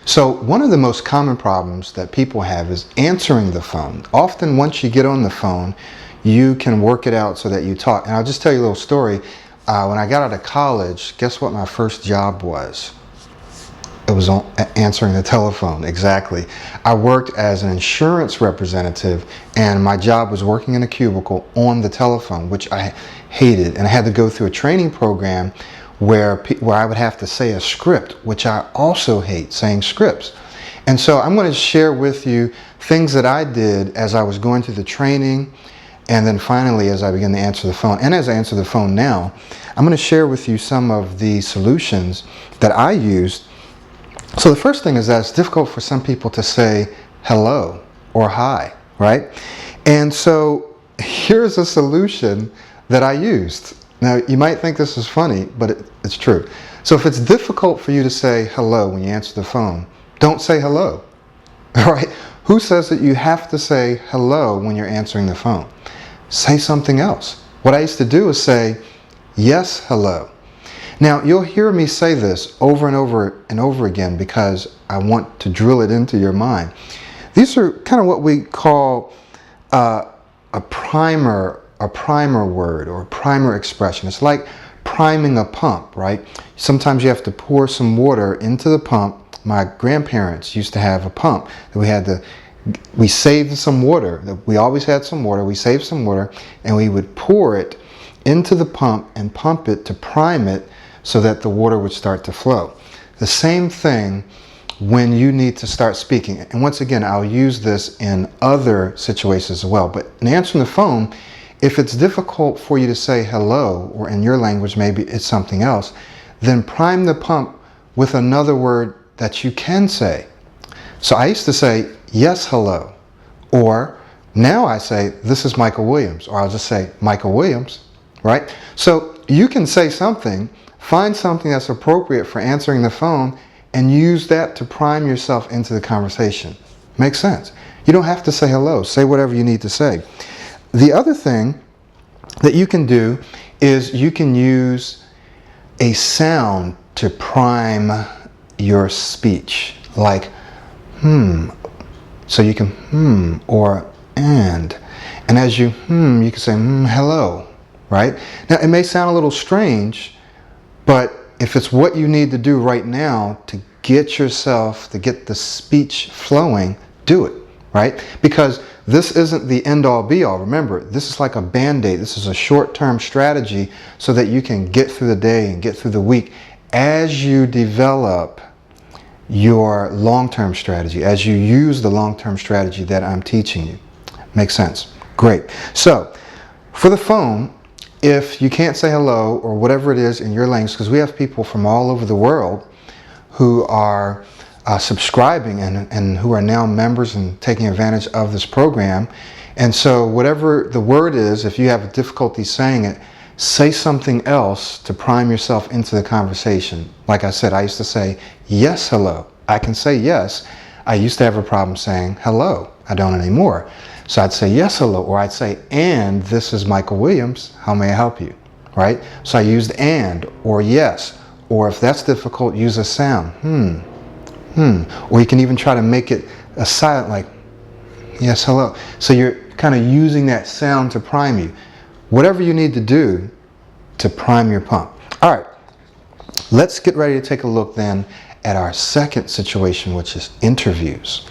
So one of the most common problems that people have is answering the phone. Often once you get on the phone, you can work it out so that you talk. And I'll just tell you a little story. When I got out of college, guess what my first job was? It was on answering the telephone, exactly. I worked as an insurance representative, and my job was working in a cubicle on the telephone, which I hated. And I had to go through a training program where I would have to say a script, which I also hate, saying scripts. And so I'm going to share with you things that I did as I was going through the training, and then finally as I began to answer the phone. And as I answer the phone now, I'm going to share with you some of the solutions that I used. So the first thing is that it's difficult for some people to say hello or hi, right? And so here's a solution that I used. Now, you might think this is funny, but it's true. So if it's difficult for you to say hello when you answer the phone, don't say hello, all right? Who says that you have to say hello when you're answering the phone? Say something else. What I used to do is say, yes, hello. Now, you'll hear me say this over and over and over again because I want to drill it into your mind. These are kind of what we call a primer word or a primer expression. It's like priming a pump, right? Sometimes you have to pour some water into the pump. My grandparents used to have a pump that we saved some water. We always had some water. We saved some water and we would pour it into the pump and pump it to prime it so that the water would start to flow. The same thing when you need to start speaking. And once again, I'll use this in other situations as well. But in answering the phone, if it's difficult for you to say hello, or in your language maybe it's something else, then prime the pump with another word that you can say. So I used to say, yes, hello. Or now I say, this is Michael Williams. Or I'll just say, Michael Williams, right? So you can say something, find something that's appropriate for answering the phone, and use that to prime yourself into the conversation. Makes sense. You don't have to say hello. Say whatever you need to say. The other thing that you can do is you can use a sound to prime your speech, like so you can or and as you you can say hello, right? Now it may sound a little strange, but if it's what you need to do right now to get the speech flowing, do it, right? Because this isn't the end-all be-all. Remember, this is like a band-aid. This is a short-term strategy so that you can get through the day and get through the week as you develop your long-term strategy, as you use the long-term strategy that I'm teaching you. Makes sense? Great. So, for the phone, if you can't say hello or whatever it is in your language, because we have people from all over the world who are subscribing and who are now members and taking advantage of this program. And so whatever the word is, if you have difficulty saying it, say something else to prime yourself into the conversation. Like I said, I used to say, yes, hello. I can say yes. I used to have a problem saying hello. I don't anymore. So I'd say yes, hello, or I'd say, and this is Michael Williams. How may I help you? Right? So I used and or yes. Or if that's difficult, use a sound. Or you can even try to make it a silent, like, yes, hello. So you're kind of using that sound to prime you. Whatever you need to do to prime your pump. All right, let's get ready to take a look then at our second situation, which is interviews.